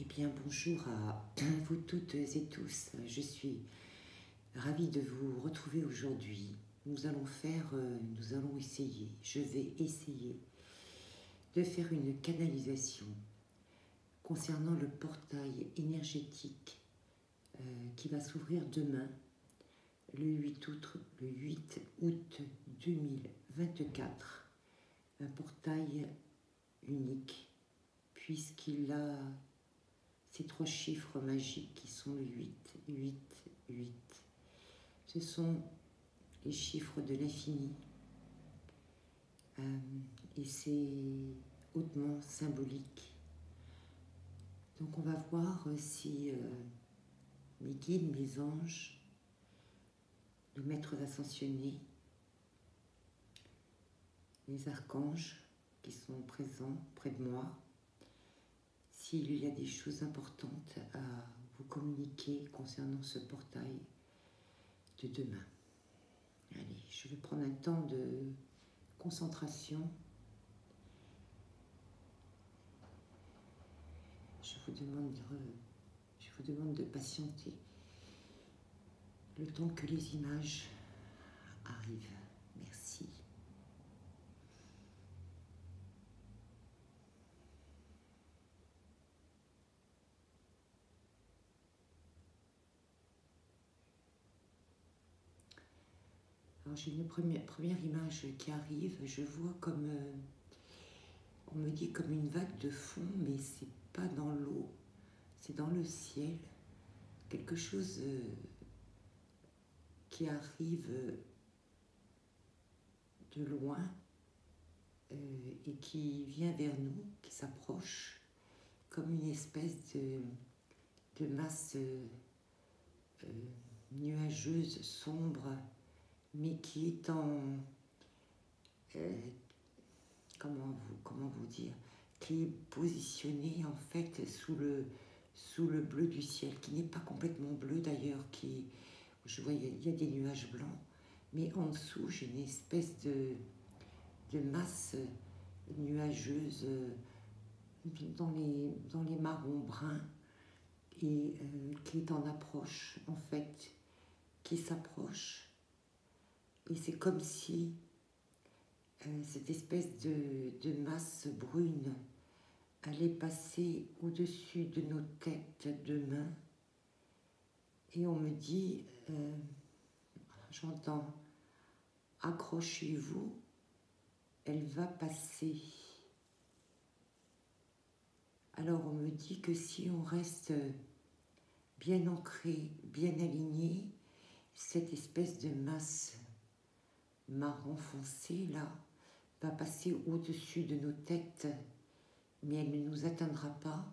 Eh bien, bonjour à vous toutes et tous. Je suis ravie de vous retrouver aujourd'hui. Nous allons essayer, je vais essayer de faire une canalisation concernant le portail énergétique qui va s'ouvrir demain, le 8 août 2024. Un portail unique, puisqu'il a ces trois chiffres magiques qui sont le 8, 8, 8. Ce sont les chiffres de l'infini et c'est hautement symbolique. Donc on va voir si mes guides, mes anges, les maîtres ascensionnés, les archanges qui sont présents près de moi, s'il y a des choses importantes à vous communiquer concernant ce portail de demain. Allez, je vais prendre un temps de concentration. Je vous demande de patienter le temps que les images arrivent. Merci. Alors j'ai une première image qui arrive. Je vois comme, on me dit comme une vague de fond, mais c'est pas dans l'eau, c'est dans le ciel. Quelque chose qui arrive de loin et qui vient vers nous, qui s'approche comme une espèce de masse nuageuse, sombre, mais qui est en... comment vous dire, qui est positionnée en fait sous le bleu du ciel, qui n'est pas complètement bleu d'ailleurs, je vois il y a des nuages blancs, mais en dessous j'ai une espèce de masse nuageuse dans les marrons bruns et qui est en approche en fait, qui s'approche, et c'est comme si cette espèce de masse brune allait passer au-dessus de nos têtes demain, et on me dit, j'entends, accrochez-vous, elle va passer. Alors on me dit que si on reste bien ancré, bien aligné, cette espèce de masse marron foncé là va passer au-dessus de nos têtes, mais elle ne nous atteindra pas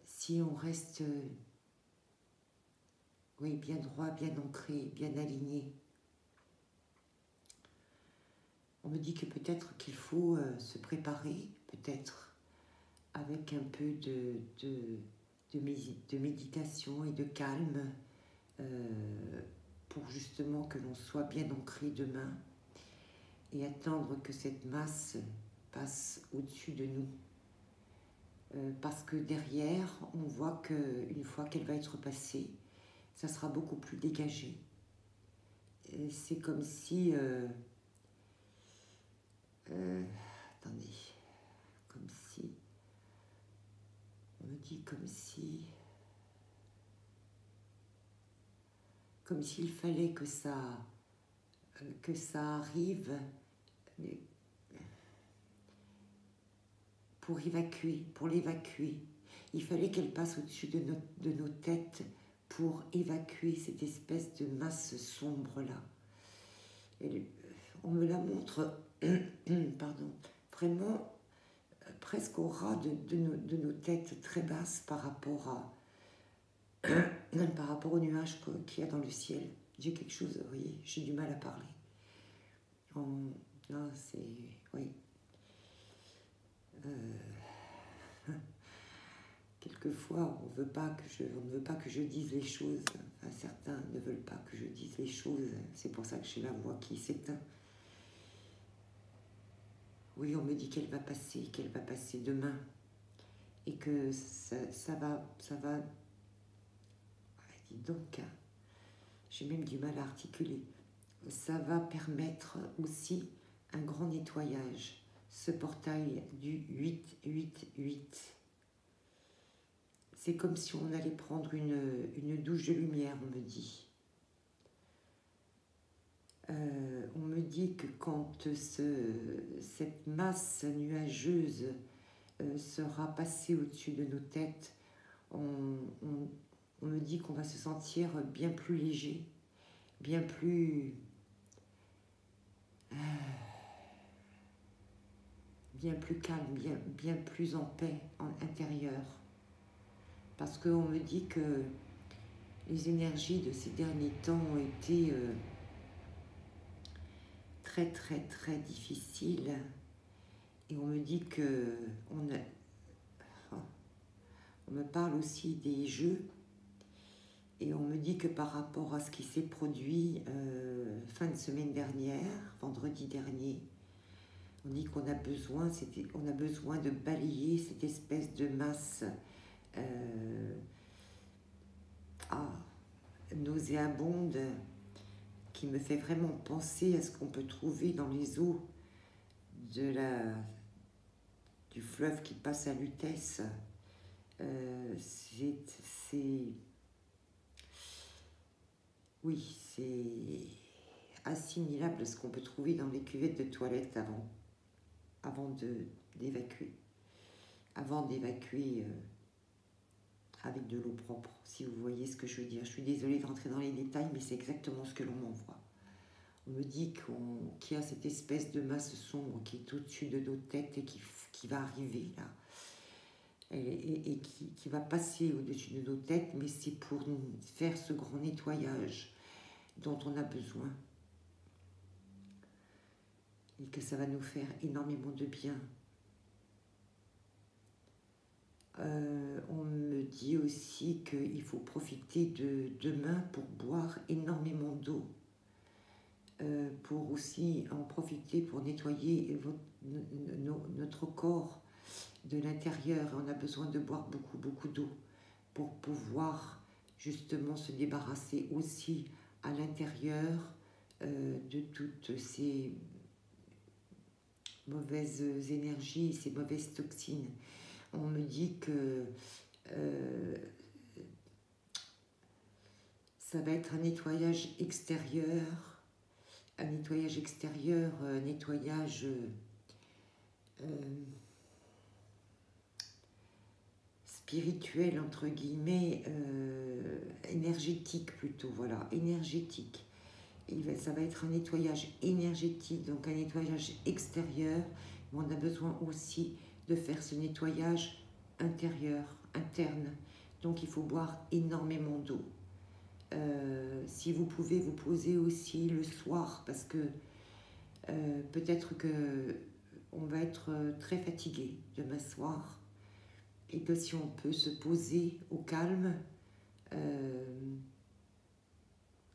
si on reste bien droit, bien ancré, bien aligné. On me dit que peut-être qu'il faut se préparer, peut-être avec un peu de méditation et de calme pour justement que l'on soit bien ancré demain et attendre que cette masse passe au-dessus de nous. Parce que derrière, on voit qu'une fois qu'elle va être passée, ça sera beaucoup plus dégagé. C'est comme si... attendez, comme si... On me dit comme s'il fallait que ça arrive pour l'évacuer. Il fallait qu'elle passe au-dessus de nos têtes pour évacuer cette espèce de masse sombre-là. On me la montre, pardon, vraiment presque au ras de nos têtes, très basses par rapport aux nuages qu'il y a dans le ciel. J'ai quelque chose, vous voyez, j'ai du mal à parler. Là, c'est... Oui. Quelquefois, on ne veut pas que je dise les choses. Enfin, certains ne veulent pas que je dise les choses. C'est pour ça que j'ai la voix qui s'éteint. Oui, on me dit qu'elle va passer demain. et que ça va... Ah, dis donc, hein, j'ai même du mal à articuler. Ça va permettre aussi un grand nettoyage. Ce portail du 888. C'est comme si on allait prendre une douche de lumière, on me dit. On me dit que quand cette masse nuageuse sera passée au-dessus de nos têtes, on me dit qu'on va se sentir bien plus léger, bien plus... bien plus calme, bien plus en paix en intérieur. Parce qu'on me dit que les énergies de ces derniers temps ont été très très très difficiles. Et on me dit que on me parle aussi des jeux. Et on me dit que par rapport à ce qui s'est produit fin de semaine dernière, vendredi dernier, on dit qu'on a besoin, on a besoin de balayer cette espèce de masse nauséabonde qui me fait vraiment penser à ce qu'on peut trouver dans les eaux du fleuve qui passe à Lutèce. Oui, c'est assimilable à ce qu'on peut trouver dans les cuvettes de toilette avant d'évacuer. Avant d'évacuer avec de l'eau propre, si vous voyez ce que je veux dire. Je suis désolée de rentrer dans les détails, mais c'est exactement ce que l'on m'envoie. On me dit qu'il y a cette espèce de masse sombre qui est au-dessus de nos têtes et qui va arriver là. Et qui va passer au-dessus de nos têtes, mais c'est pour faire ce grand nettoyage dont on a besoin. Et que ça va nous faire énormément de bien. On me dit aussi qu'il faut profiter de demain pour boire énormément d'eau. Pour aussi en profiter pour nettoyer notre corps de l'intérieur. On a besoin de boire beaucoup d'eau pour pouvoir justement se débarrasser aussi à l'intérieur de toutes ces mauvaises énergies, ces mauvaises toxines. On me dit que ça va être un nettoyage extérieur, nettoyage spirituel, entre guillemets, énergétique plutôt, voilà, énergétique. Ça va être un nettoyage énergétique, donc un nettoyage extérieur, mais on a besoin aussi de faire ce nettoyage intérieur, interne. Donc il faut boire énormément d'eau. Si vous pouvez vous poser aussi le soir, parce que peut-être que on va être très fatigué demain soir, et que si on peut se poser au calme,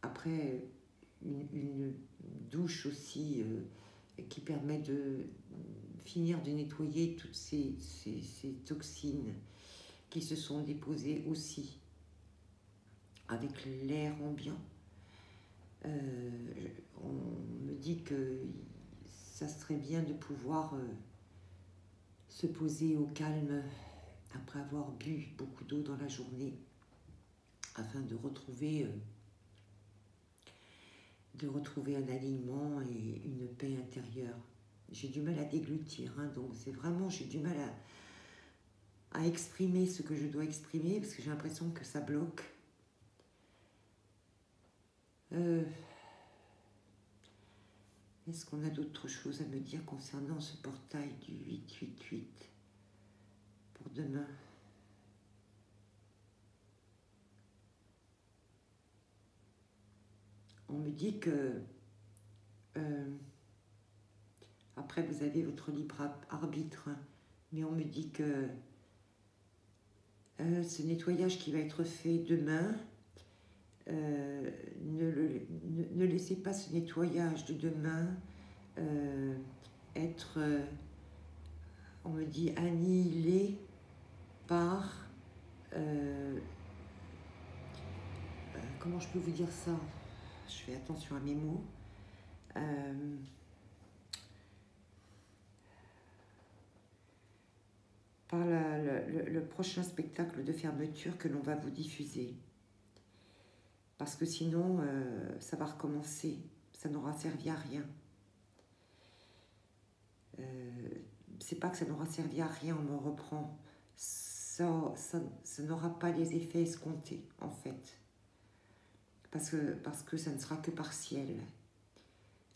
après une douche aussi qui permet de finir de nettoyer toutes ces toxines qui se sont déposées aussi avec l'air ambiant. On me dit que ça serait bien de pouvoir se poser au calme après avoir bu beaucoup d'eau dans la journée afin de retrouver un alignement et une paix intérieure. J'ai du mal à déglutir, hein, donc c'est vraiment, j'ai du mal à exprimer ce que je dois exprimer parce que j'ai l'impression que ça bloque. Est-ce qu'on a d'autres choses à me dire concernant ce portail du 888 pour demain? On me dit que après vous avez votre libre arbitre, hein, mais on me dit que ce nettoyage qui va être fait demain, ne laissez pas ce nettoyage de demain être, on me dit, annihilé par... comment je peux vous dire ça? Je fais attention à mes mots. Par le prochain spectacle de fermeture que l'on va vous diffuser. Parce que sinon, ça va recommencer. Ça n'aura servi à rien. C'est pas que ça n'aura servi à rien, on me reprend. Ça n'aura pas les effets escomptés, en fait. Parce que ça ne sera que partiel.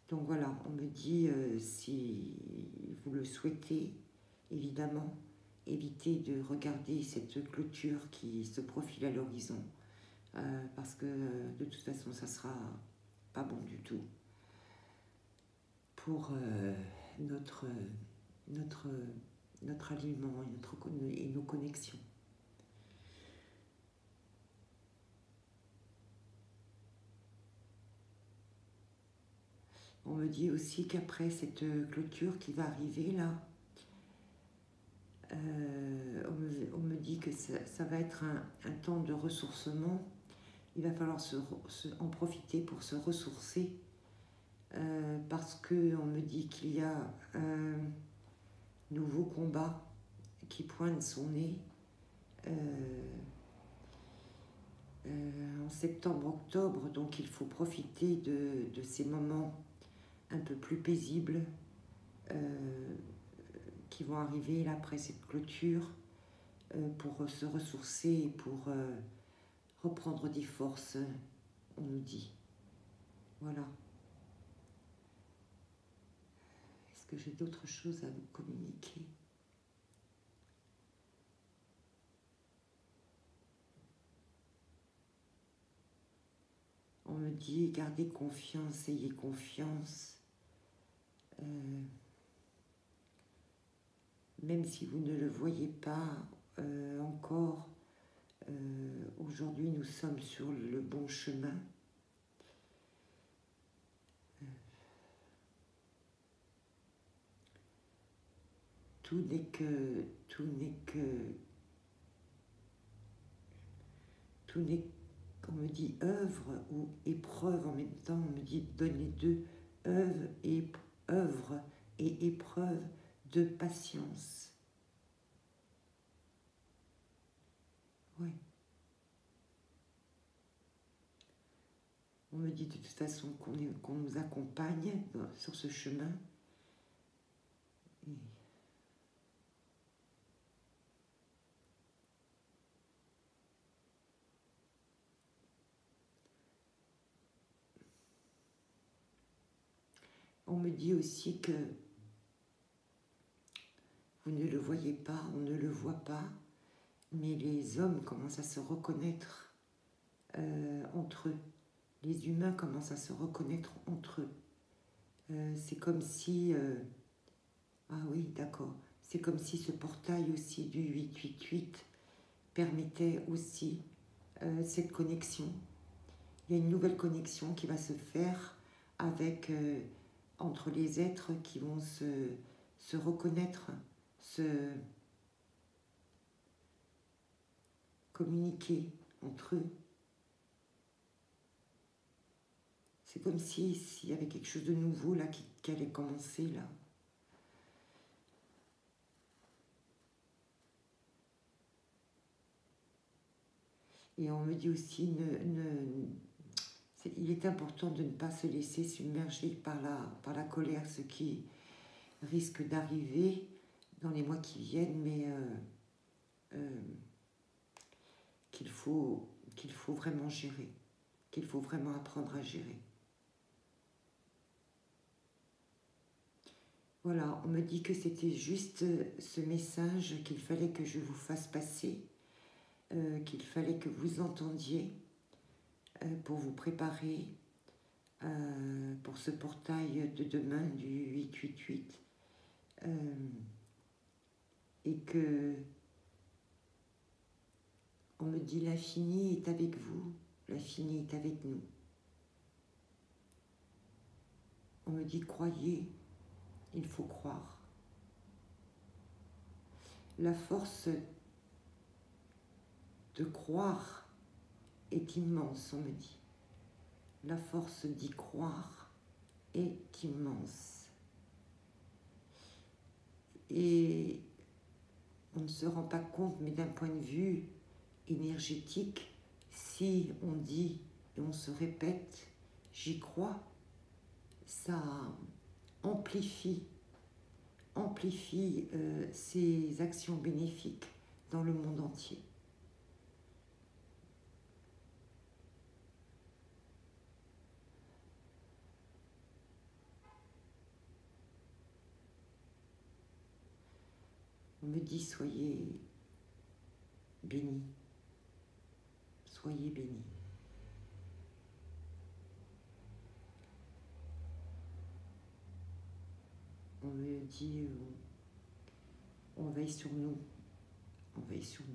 Donc voilà, on me dit, si vous le souhaitez, évidemment, évitez de regarder cette clôture qui se profile à l'horizon. Parce que de toute façon, ça sera pas bon du tout pour notre aliment et nos connexions. On me dit aussi qu'après cette clôture qui va arriver là, on me dit que ça va être un temps de ressourcement. Il va falloir en profiter pour se ressourcer parce qu'on me dit qu'il y a un nouveau combat qui pointe son nez en septembre-octobre, donc il faut profiter de ces moments un peu plus paisibles qui vont arriver là après cette clôture pour se ressourcer et pour reprendre des forces, on nous dit. Voilà. Est-ce que j'ai d'autres choses à vous communiquer ? On me dit, gardez confiance, ayez confiance. Même si vous ne le voyez pas encore, aujourd'hui nous sommes sur le bon chemin. Tout n'est que, on me dit œuvre ou épreuve en même temps, on me dit donne les deux, œuvre et épreuve de patience. Oui. On me dit de toute façon qu'on nous accompagne sur ce chemin. Et on me dit aussi que vous ne le voyez pas, on ne le voit pas, mais les hommes commencent à se reconnaître entre eux. Les humains commencent à se reconnaître entre eux. C'est comme si... ah oui, d'accord. C'est comme si ce portail aussi du 888 permettait aussi cette connexion. Il y a une nouvelle connexion qui va se faire avec... entre les êtres qui vont se reconnaître, se communiquer entre eux. C'est comme s'il y avait quelque chose de nouveau là qui allait commencer là. Et on me dit aussi, il est important de ne pas se laisser submerger par la colère, ce qui risque d'arriver dans les mois qui viennent, mais qu'il faut vraiment gérer, qu'il faut vraiment apprendre à gérer. Voilà, on me dit que c'était juste ce message qu'il fallait que je vous fasse passer, qu'il fallait que vous entendiez pour vous préparer pour ce portail de demain du 888 et que on me dit l'infini est avec vous, l'infini est avec nous. On me dit croyez, il faut croire. La force de croire est immense, on me dit. La force d'y croire est immense. Et on ne se rend pas compte, mais d'un point de vue énergétique, si on dit et on se répète « j'y crois », ça amplifie ses actions bénéfiques dans le monde entier. On me dit soyez bénis, soyez bénis. On me dit on veille sur nous, on veille sur nous.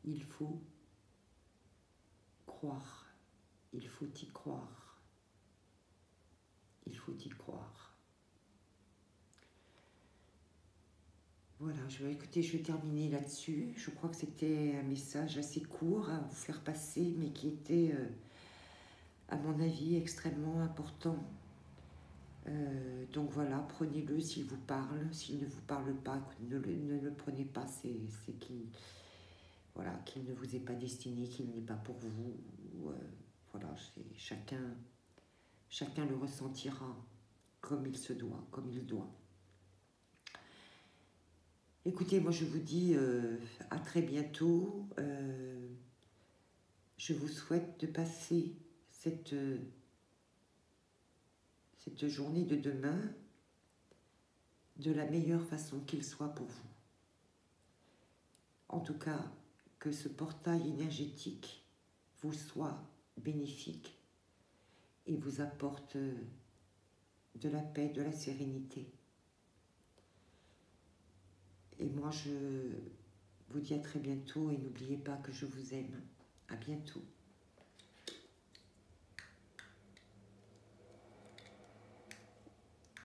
Il faut croire, il faut y croire, il faut y croire. Voilà, je vais terminer là-dessus. Je crois que c'était un message assez court à vous faire passer, mais qui était, à mon avis, extrêmement important. Donc voilà, prenez-le s'il vous parle. S'il ne vous parle pas, ne le prenez pas, c'est qu'il voilà, qu'il ne vous est pas destiné, qu'il n'est pas pour vous. Voilà, chacun le ressentira comme il se doit, comme il doit. Écoutez, moi je vous dis à très bientôt. Je vous souhaite de passer cette journée de demain de la meilleure façon qu'il soit pour vous. En tout cas, que ce portail énergétique vous soit bénéfique et vous apporte de la paix, de la sérénité. Et moi, je vous dis à très bientôt et n'oubliez pas que je vous aime. À bientôt.